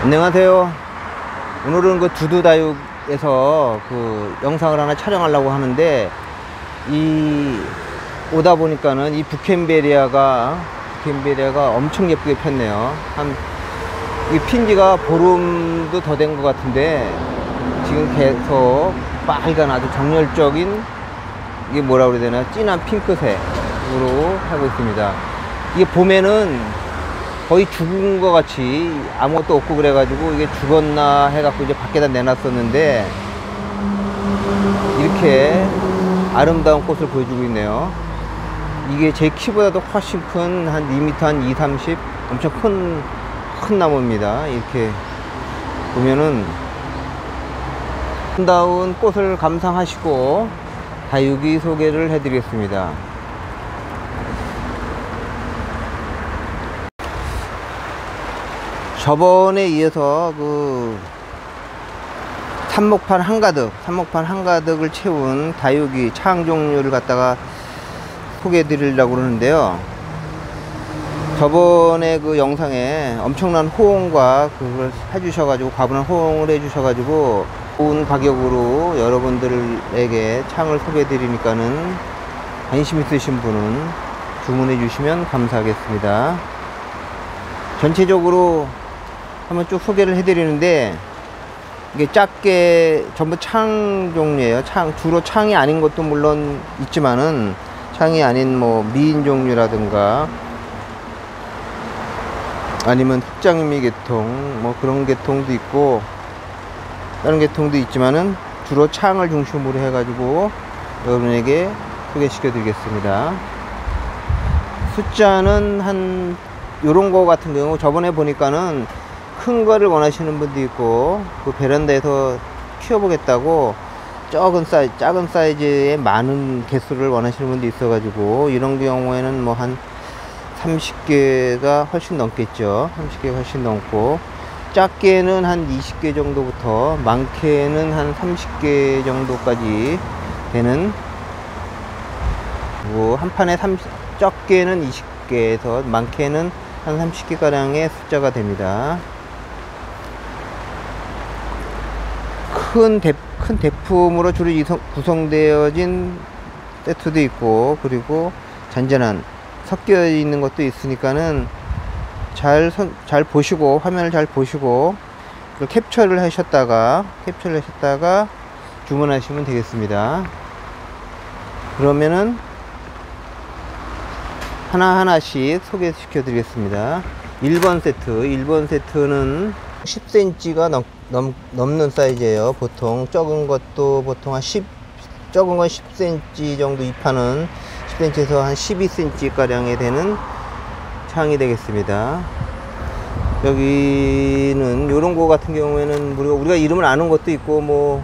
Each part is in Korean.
안녕하세요. 오늘은 그 두두다육에서 그 영상을 하나 촬영하려고 하는데, 오다 보니까는 이 부켄베리아가 엄청 예쁘게 폈네요. 이 핀지가 보름도 더 된 것 같은데, 지금 계속 빨간 아주 정열적인, 이게 뭐라 그래야 되나, 진한 핑크색으로 하고 있습니다. 이게 봄에는 거의 죽은 것 같이 아무것도 없고 그래가지고 이게 죽었나 해갖고 이제 밖에다 내놨었는데, 이렇게 아름다운 꽃을 보여주고 있네요. 이게 제 키보다도 훨씬 큰, 한 2m, 한 2, 30 엄청 큰 나무입니다. 이렇게 보면은 아름다운 꽃을 감상하시고 다육이 소개를 해드리겠습니다. 저번에 이어서 그 삽목판 한가득을 채운 다육이 창 종류를 갖다가 소개해 드리려고 그러는데요. 저번에 그 영상에 엄청난 호응과 그걸 해주셔가지고, 과분한 호응을 해주셔가지고 좋은 가격으로 여러분들에게 창을 소개해 드리니까는 관심 있으신 분은 주문해 주시면 감사하겠습니다. 전체적으로 한번 쭉 소개를 해드리는데, 이게 작게 전부 창 종류예요. 주로 창이 아닌 것도 물론 있지만은, 창이 아닌 뭐 미인 종류라든가 아니면 흑장미 계통 뭐 그런 계통도 있고 다른 계통도 있지만은, 주로 창을 중심으로 해가지고 여러분에게 소개시켜 드리겠습니다. 숫자는 한 요런 거 같은 경우, 저번에 보니까는 큰 거를 원하시는 분도 있고, 그 베란다에서 키워보겠다고 작은 사이즈의 많은 개수를 원하시는 분도 있어가지고, 이런 경우에는 뭐 한 30개가 훨씬 넘겠죠. 30개가 훨씬 넘고, 작게는 한 20개 정도부터 많게는 한 30개 정도까지 되는, 뭐 한 판에 적게는 20개에서 많게는 한 30개 가량의 숫자가 됩니다. 큰 대품으로 주로 구성되어진 세트도 있고, 그리고 잔잔한 섞여 있는 것도 있으니까는 잘 보시고, 화면을 잘 보시고 캡처를 하셨다가 주문하시면 되겠습니다. 그러면은 하나하나씩 소개시켜 드리겠습니다. 1번 세트는 10cm가 넘는 사이즈예요. 보통 적은 것도 보통 한 적은 건 10cm 정도, 이 판은 10cm에서 한 12cm 가량이 되는 창이 되겠습니다. 여기는 요런 거 같은 경우에는 우리가 이름을 아는 것도 있고 뭐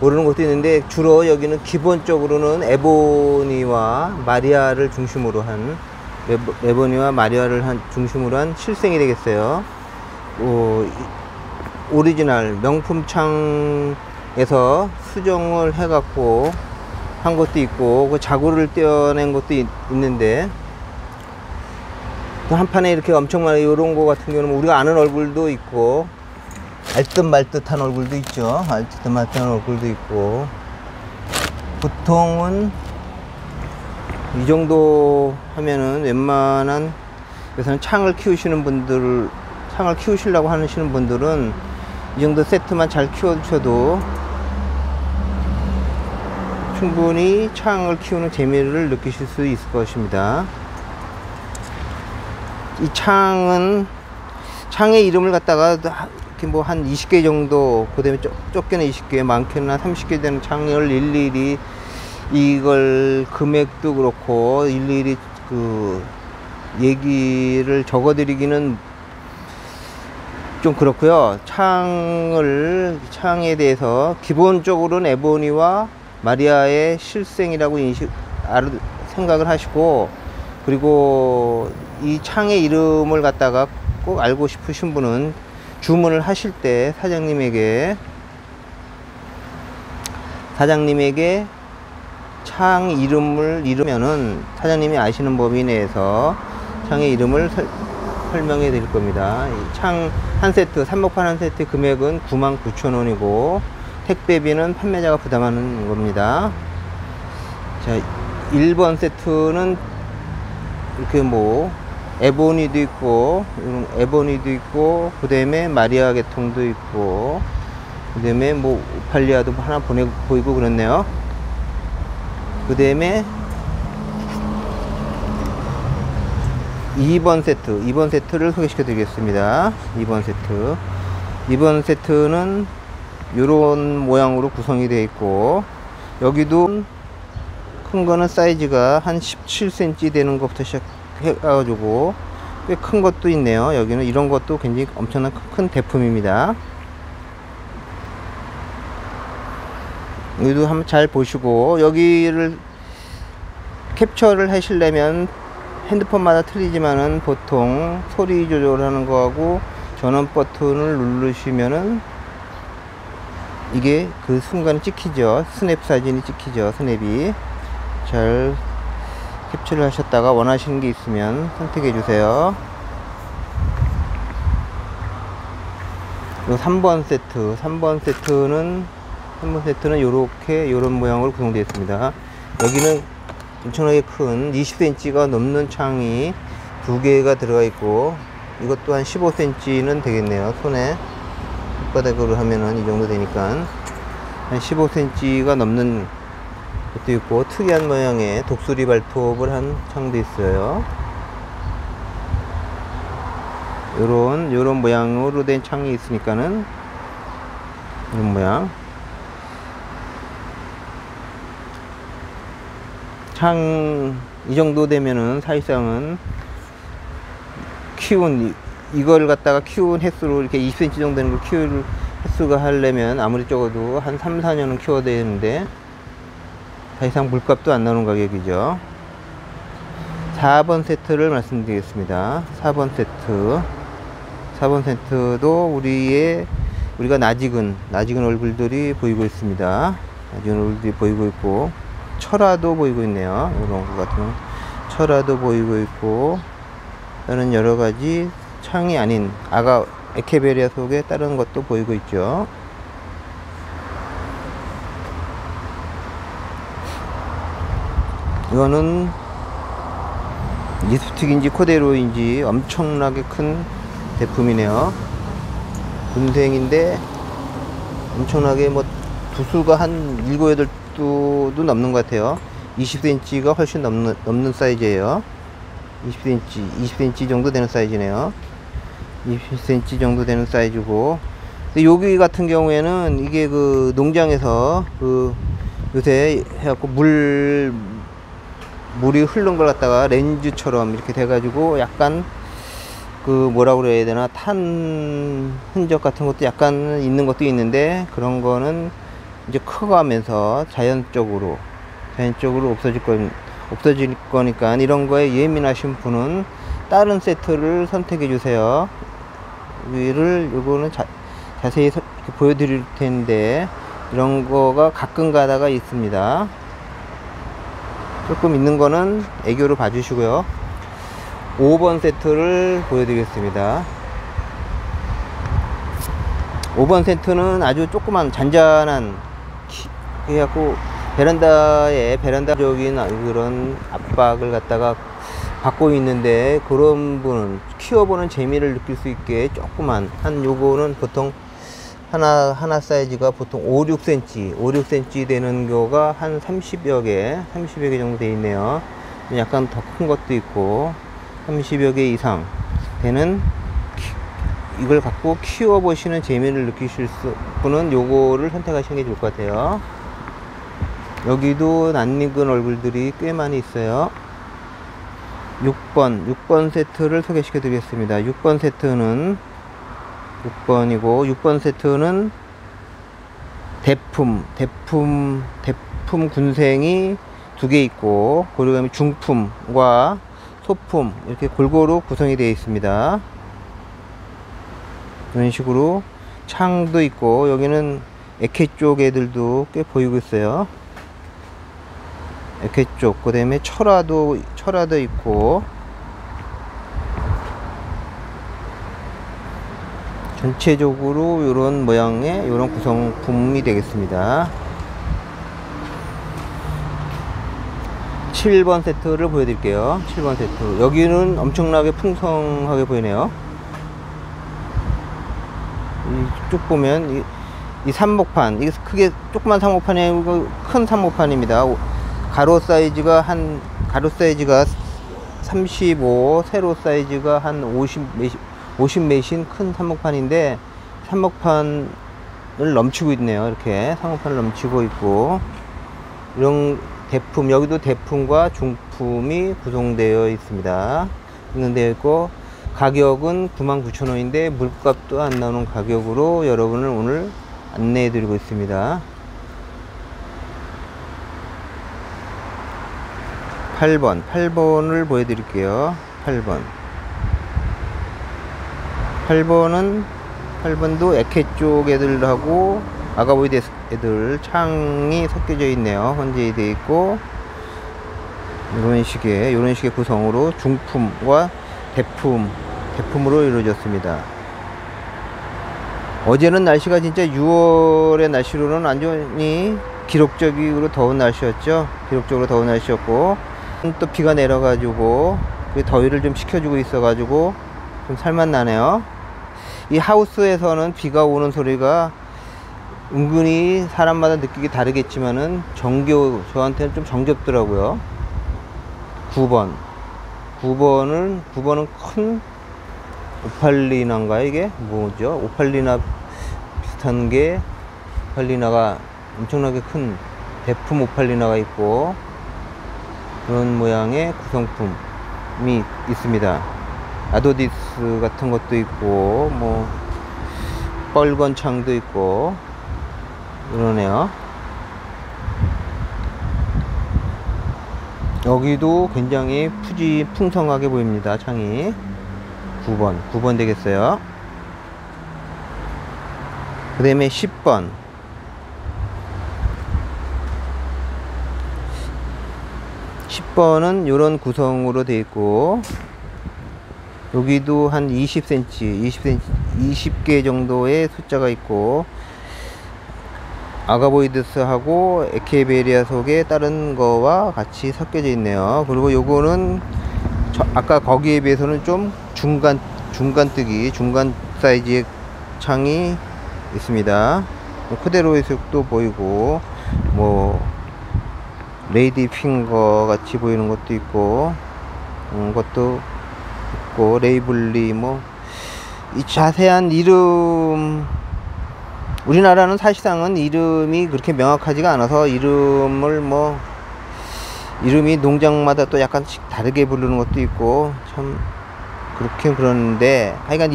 모르는 것도 있는데, 주로 여기는 기본적으로는 에보니와 마리아를 중심으로 한 실생이 되겠어요. 오리지널 명품 창에서 수정을 해갖고 한 것도 있고, 그 자구를 떼어낸 것도 있는데, 한 판에 이렇게 엄청 많이, 요런 거 같은 경우는 우리가 아는 얼굴도 있고, 알듯 말듯한 얼굴도 있죠. 알듯 말듯한 얼굴도 있고, 보통은 이 정도 하면은 웬만한, 그래서 창을 키우시려고 하시는 분들은 이 정도 세트만 잘 키워주셔도 충분히 창을 키우는 재미를 느끼실 수 있을 것입니다. 이 창의 이름을 갖다가 이렇게 뭐 한 20개 정도, 그 다음에 적게는 20개, 많게는 한 30개 되는 창을 일일이, 이걸 금액도 그렇고 일일이 그 얘기를 적어 드리기는 좀 그렇고요. 창에 대해서 기본적으로는 에보니와 마리아의 실생이라고 생각을 하시고, 그리고 이 창의 이름을 갖다가 꼭 알고 싶으신 분은 주문을 하실 때 사장님에게 창 이름을 이르면은, 사장님이 아시는 범위 내에서 창의 이름을 설명해 드릴 겁니다. 창 한 세트, 삽목판 한 세트 금액은 99,000원이고 택배비는 판매자가 부담하는 겁니다. 자, 1번 세트는 이렇게 뭐 에보니도 있고, 이런 에보니도 있고, 그 다음에 마리아 계통도 있고, 그 다음에 뭐 오팔리아도 하나 보이고 그렇네요. 그 다음에 2번 세트를 소개시켜 드리겠습니다. 2번 세트는 이런 모양으로 구성이 되어 있고, 여기도 큰 거는 사이즈가 한 17cm 되는 것부터 시작해 가지고 꽤 큰 것도 있네요. 여기는 이런 것도 굉장히 엄청난 큰 대품입니다. 여기도 한번 잘 보시고, 여기를 캡처를 하시려면 핸드폰마다 틀리지만은 보통 소리 조절하는 거하고 전원 버튼을 누르시면은 이게 그 순간에 찍히죠. 스냅 사진이 찍히죠. 스냅이. 잘 캡처를 하셨다가 원하시는 게 있으면 선택해 주세요. 3번 세트는 요렇게 요런 모양으로 구성되어 있습니다. 여기는 엄청나게 큰 20cm가 넘는 창이 2개가 들어가 있고, 이것도 한 15cm는 되겠네요. 손에 손바닥으로 하면은 이 정도 되니까 한 15cm가 넘는 것도 있고, 특이한 모양의 독수리 발톱을 한 창도 있어요. 요런 모양으로 된 창이 있으니까는 이런 모양. 창 이 정도 되면은 사실상은 이걸 갖다가 키운 횟수로 이렇게 20cm 정도 되는 걸 키울 횟수가 하려면 아무리 적어도 한 3, 4년은 키워야 되는데 사실상 물값도 안 나오는 가격이죠. 4번 세트를 말씀드리겠습니다. 4번 세트도 우리가 낯익은 얼굴들이 보이고 있습니다. 낯익은 얼굴들이 보이고 있고, 철화도 보이고 있네요. 이런 것 같은 철화도 보이고 있고, 다른 여러가지 창이 아닌 에케베리아 속에 다른 것도 보이고 있죠. 이거는 리스틱인지 코데로인지 엄청나게 큰 제품이네요. 군생인데 엄청나게 뭐 두수가 한 7, 8두도 넘는 것 같아요. 20cm가 훨씬 넘는 사이즈예요. 20cm 정도 되는 사이즈네요. 20cm 정도 되는 사이즈고, 근데 여기 같은 경우에는 이게 그 농장에서 그 요새 해갖고 물이 흐른 걸 갖다가 렌즈처럼 이렇게 돼가지고 약간 그 뭐라고 그래야 되나, 탄 흔적 같은 것도 약간 있는 것도 있는데, 그런 거는 이제 커가면서 자연적으로 없어질 거니까 이런 거에 예민하신 분은 다른 세트를 선택해 주세요. 요거는 자세히 보여드릴 텐데, 이런 거가 가끔 가다가 있습니다. 조금 있는 거는 애교로 봐주시고요. 5번 세트를 보여드리겠습니다. 5번 세트는 아주 조그만 잔잔한 그래갖고 베란다적인 그런 압박을 갖다가 받고 있는데, 그런 분은 키워보는 재미를 느낄 수 있게 조그만 요거는 보통 하나 사이즈가 보통 5, 6cm 되는 거가 한 30여 개 정도 돼 있네요. 약간 더 큰 것도 있고 30여 개 이상 되는, 이걸 갖고 키워보시는 재미를 느끼실 분은 요거를 선택하시는 게 좋을 것 같아요. 여기도 낯익은 얼굴들이 꽤 많이 있어요. 6번 세트를 소개시켜 드리겠습니다. 6번 세트는 대품 군생이 2개 있고, 그리고 중품과 소품 이렇게 골고루 구성이 되어 있습니다. 이런 식으로 창도 있고, 여기는 에케 쪽 애들도 꽤 보이고 있어요. 에케 쪽, 그 다음에 철화도 있고, 전체적으로 이런 모양의 이런 구성품이 되겠습니다. 7번 세트를 보여드릴게요. 7번 세트. 여기는 엄청나게 풍성하게 보이네요. 쭉 보면 이 삽목판, 이게 크게 조그만 삽목판이 아니고 큰 삽목판입니다. 가로 사이즈가 35, 세로 사이즈가 한 50 메신 큰 삽목판인데, 삽목판을 넘치고 있네요. 이렇게 삽목판을 넘치고 있고, 이런 대품, 여기도 대품과 중품이 구성되어 있습니다. 구성되어 있고, 가격은 99,000원인데 물값도 안 나오는 가격으로 여러분을 오늘 안내해 드리고 있습니다. 8번을 보여드릴게요. 8번도 에케 쪽 애들하고 아가보이드 애들 창이 섞여져 있네요. 혼재이 되어 있고, 이런 식의 구성으로 중품과 대품으로 이루어졌습니다. 어제는 날씨가 진짜 6월의 날씨로는 완전히 기록적으로 더운 날씨였죠. 기록적으로 더운 날씨였고, 또 비가 내려가지고 그 더위를 좀 식혀주고 있어가지고 좀 살만 나네요. 이 하우스에서는 비가 오는 소리가 은근히 사람마다 느끼기 다르겠지만은 저한테는 좀 정겹더라고요. 9번은 큰 오팔리나인가요? 이게 뭐죠? 오팔리나 비슷한 게, 오팔리나가 엄청나게 큰 대품 오팔리나가 있고, 그런 모양의 구성품이 있습니다. 아도디스 같은 것도 있고, 뭐 뻘건 창도 있고 그러네요. 여기도 굉장히 풍성하게 보입니다. 창이 9번 되겠어요. 그 다음에 10번은 이런 구성으로 되어 있고, 여기도 한 20개 정도의 숫자가 있고, 아가보이드스하고 에케베리아 속에 다른 거와 같이 섞여져 있네요. 그리고 요거는 아까 거기에 비해서는 좀 중간 사이즈의 창이 있습니다. 코데로의 색도 보이고, 뭐 레이디 핑거 같이 보이는 것도 있고, 것도 있고, 레이블리, 뭐 이 자세한 이름, 우리나라는 사실상은 이름이 그렇게 명확하지가 않아서 이름이 농장마다 또 약간씩 다르게 부르는 것도 있고, 참 그런데 하여간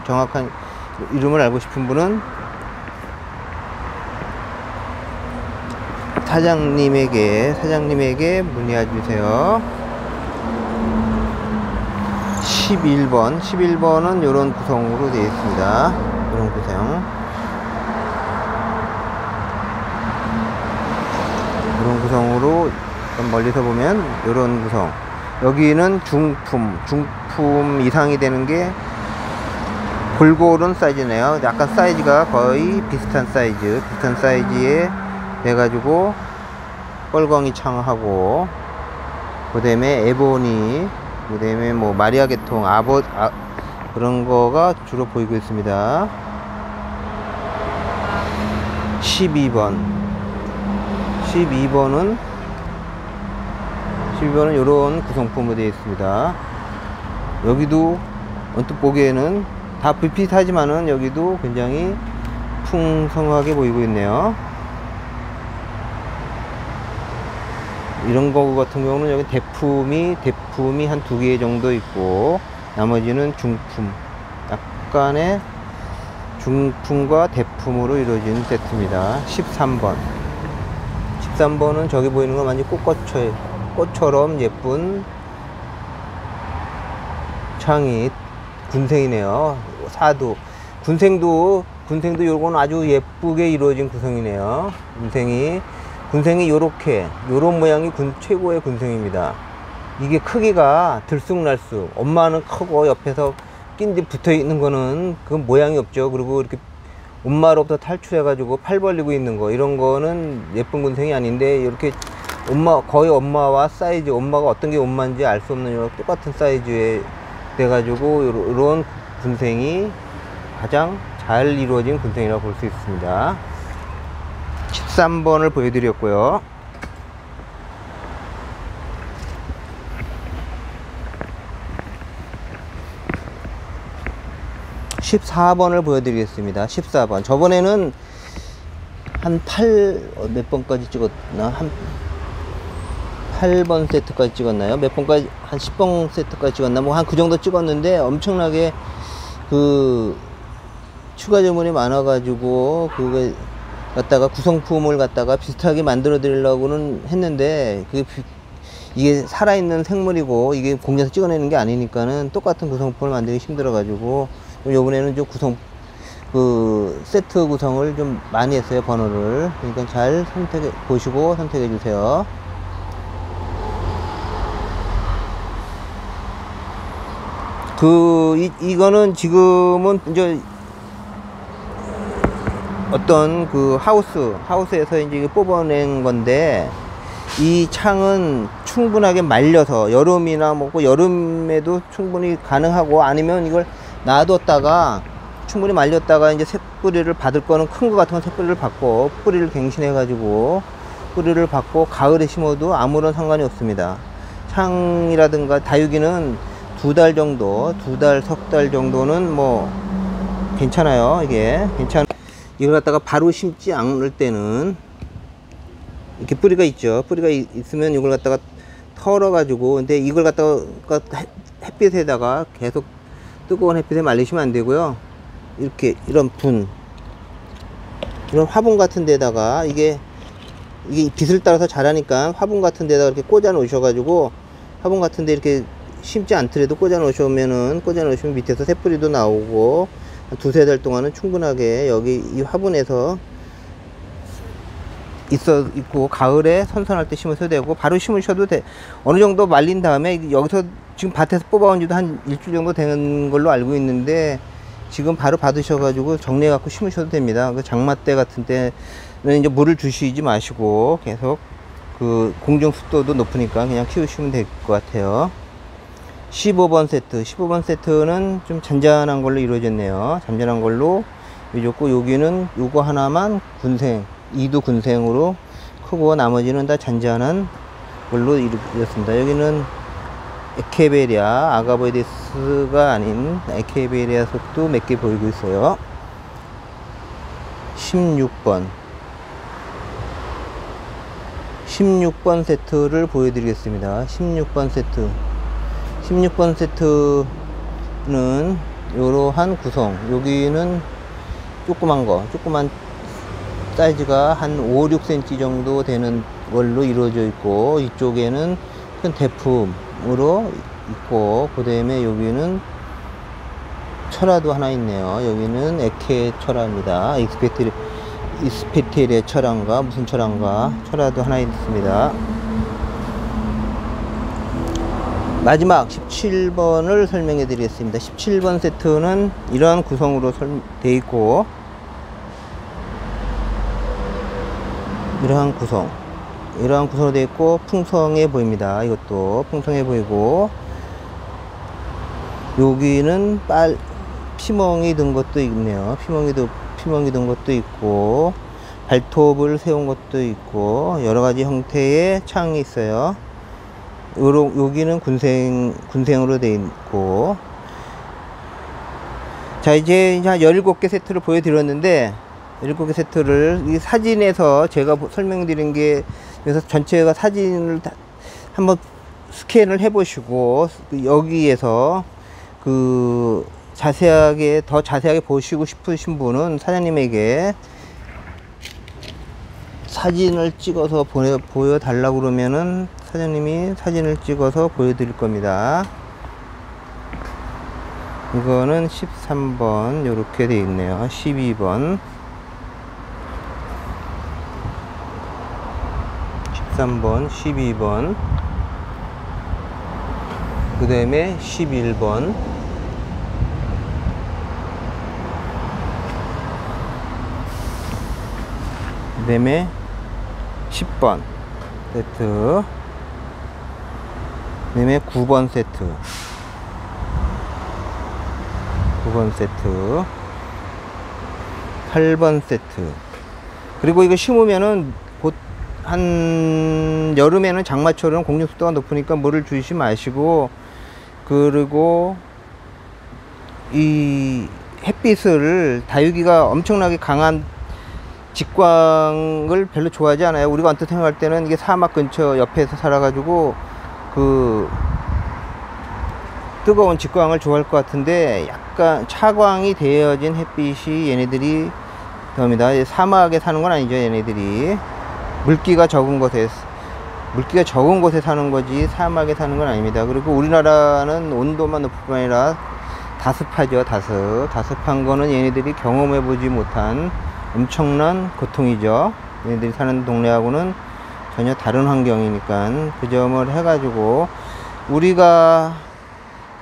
정확한 이름을 알고 싶은 분은 사장님에게 문의해 주세요. 11번은 이런 구성으로 되어 있습니다. 이런 구성으로 멀리서 보면 이런 구성. 여기는 중품 이상이 되는 게 골고른 사이즈네요. 약간 사이즈가 거의 비슷한 사이즈에 돼가지고 뻘광이 창하고, 그 다음에 에보니, 그 다음에 뭐 마리아 계통, 그런 거가 주로 보이고 있습니다. 12번은 이런 구성품으로 되어 있습니다. 여기도 언뜻 보기에는 다 비슷하지만은 여기도 굉장히 풍성하게 보이고 있네요. 이런 거 같은 경우는 여기 대품이 한 2개 정도 있고, 나머지는 중품, 약간의 중품과 대품으로 이루어진 세트입니다. 13번은 저기 보이는 건 완전 꽃처럼 예쁜 창이 군생이네요. 군생도 요건 아주 예쁘게 이루어진 구성이네요. 군생이 요런 모양이 최고의 군생입니다. 이게 크기가 들쑥날쑥, 엄마는 크고 옆에서 낀데 붙어 있는 거는 그건 모양이 없죠. 그리고 이렇게 엄마로부터 탈출해 가지고 팔 벌리고 있는 거, 이런 거는 예쁜 군생이 아닌데, 이렇게 거의 엄마와 사이즈, 엄마가 어떤 게 엄마인지 알 수 없는 이런 똑같은 사이즈에 돼 가지고 이런 군생이 가장 잘 이루어진 군생이라고 볼 수 있습니다. 13번을 보여드렸고요. 14번을 보여드리겠습니다. 14번. 저번에는 한 몇 번까지 찍었나? 한 8번 세트까지 찍었나요? 몇 번까지, 한 10번 세트까지 찍었나? 뭐 한 그 정도 찍었는데, 엄청나게 추가 주문이 많아가지고, 그거 갖다가 구성품을 갖다가 비슷하게 만들어 드리려고는 했는데, 이게 살아있는 생물이고, 이게 공장에서 찍어내는 게 아니니까는 똑같은 구성품을 만들기 힘들어가지고, 요번에는 좀 세트 구성을 좀 많이 했어요, 번호를. 그러니까 잘 보시고 선택해 주세요. 이거는 지금은 이제 어떤 하우스에서 이제 뽑아낸 건데, 이 창은 충분하게 말려서 여름이나 여름에도 충분히 가능하고, 아니면 이걸 놔뒀다가 충분히 말렸다가 이제 새뿌리를 받을 거는 큰 거 같은 건 새뿌리를 받고, 뿌리를 갱신해 가지고 뿌리를 받고 가을에 심어도 아무런 상관이 없습니다. 창이라든가 다육이는 석 달 정도는 뭐 괜찮아요. 이걸 갖다가 바로 심지 않을 때는 이렇게 뿌리가 있죠. 뿌리가 있으면 이걸 갖다가 털어 가지고, 근데 이걸 갖다가 햇빛에다가 계속 뜨거운 햇빛에 말리시면 안 되고요. 이렇게 이런 화분 같은 데다가, 이게 빛을 따라서 자라니까 화분 같은 데다가 이렇게 꽂아 놓으셔가지고, 화분 같은 데 이렇게 심지 않더라도 꽂아 놓으시면 밑에서 새뿌리도 나오고, 한 2~3달 동안은 충분하게 여기 이 화분에서 있고, 가을에 선선할 때 심으셔도 되고, 바로 심으셔도 돼. 어느 정도 말린 다음에, 여기서 지금 밭에서 뽑아온 지도 한 일주일 정도 되는 걸로 알고 있는데, 지금 바로 받으셔가지고 정리해 갖고 심으셔도 됩니다. 장마 때 같은 때는 이제 물을 주시지 마시고, 계속 공중 습도도 높으니까 그냥 키우시면 될 것 같아요. 15번 세트는 좀 잔잔한 걸로 이루어졌네요. 잔잔한 걸로 이루어졌고, 여기는 요거 하나만 이두 군생으로 크고, 나머지는 다 잔잔한 걸로 이루어졌습니다. 여기는 에케베리아, 아가보이데스가 아닌 에케베리아 속도 몇 개 보이고 있어요. 16번 세트를 보여드리겠습니다. 16번 세트는 이러한 구성. 여기는 조그만 사이즈가 한 5~6cm 정도 되는 걸로 이루어져 있고, 이쪽에는 큰 대품으로 있고, 그 다음에 여기는 철화도 하나 있네요. 여기는 에케 철화입니다. 이스페테리아 철화인가 무슨 철화도 하나 있습니다. 마지막 17번을 설명해 드리겠습니다. 17번 세트는 이러한 구성으로 되어 있고, 이러한 구성으로 되어 있고, 풍성해 보입니다. 이것도 풍성해 보이고, 여기는 피멍이 든 것도 있네요. 피멍이 든 것도 있고, 발톱을 세운 것도 있고, 여러가지 형태의 창이 있어요. 여기는 군생으로 되어 있고. 자, 이제 한 17개 세트를 보여드렸는데, 17개 세트를 이 사진에서 제가 설명드린 게, 그래서 전체가 사진을 한번 스캔을 해 보시고, 여기에서 더 자세하게 보시고 싶으신 분은 사장님에게 사진을 찍어서 보여달라고 그러면은 사장님이 사진을 찍어서 보여드릴 겁니다. 이거는 13번 이렇게 되어 있네요. 12번, 13번, 12번, 그 다음에 11번, 다음에 10번 세트, 그 다음에 9번 세트, 9번 세트, 8번 세트. 그리고 이거 심으면은 한 여름에는 장마철은 공유 습도가 높으니까 물을 주시 마시고, 그리고 이 햇빛을, 다육이가 엄청나게 강한 직광을 별로 좋아하지 않아요. 우리가 언뜻 생각할 때는 이게 사막 근처 옆에서 살아가지고 그 뜨거운 직광을 좋아할 것 같은데, 약간 차광이 되어진 햇빛이 얘네들이 겁니다. 사막에 사는 건 아니죠. 얘네들이 물기가 적은 곳에 사는 거지 사막에 사는 건 아닙니다. 그리고 우리나라는 온도만 높을 뿐 아니라 다습하죠. 다습한 거는 얘네들이 경험해 보지 못한 엄청난 고통이죠. 얘네들이 사는 동네하고는 전혀 다른 환경이니까 그 점을 해가지고, 우리가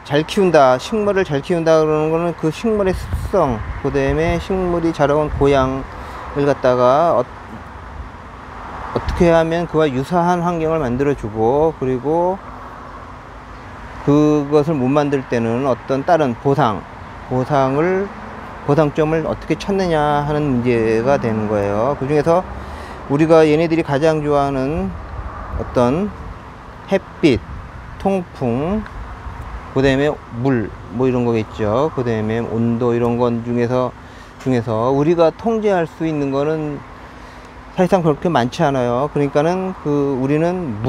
잘 키운다, 식물을 잘 키운다 그러는 거는 그 식물의 습성, 그 다음에 식물이 자라온 고향을 갖다가 어떻게 하면 그와 유사한 환경을 만들어 주고, 그리고 그것을 못 만들 때는 어떤 다른 보상점을 어떻게 찾느냐 하는 문제가 되는 거예요. 그 중에서 우리가 얘네들이 가장 좋아하는 어떤 햇빛, 통풍, 그 다음에 물, 뭐 이런 거겠죠. 그 다음에 온도, 이런 건 중에서 우리가 통제할 수 있는 거는 사실상 그렇게 많지 않아요. 그러니까는 우리는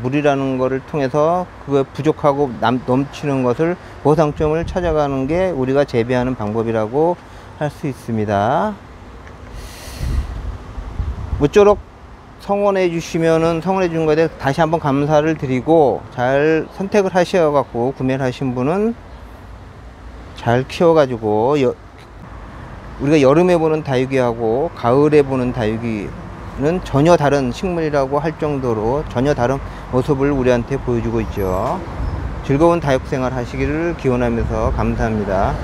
물이라는 거를 통해서 그거 부족하고 넘치는 것을, 보상점을 찾아가는 게 우리가 재배하는 방법이라고 할 수 있습니다. 모쪼록 성원해 주시면은, 성원해 준 거에 대해 다시 한번 감사를 드리고, 잘 선택을 하셔 갖고 구매를 하신 분은 잘 키워 가지고, 우리가 여름에 보는 다육이하고 가을에 보는 다육이는 전혀 다른 식물이라고 할 정도로 전혀 다른 모습을 우리한테 보여주고 있죠. 즐거운 다육생활 하시기를 기원하면서 감사합니다.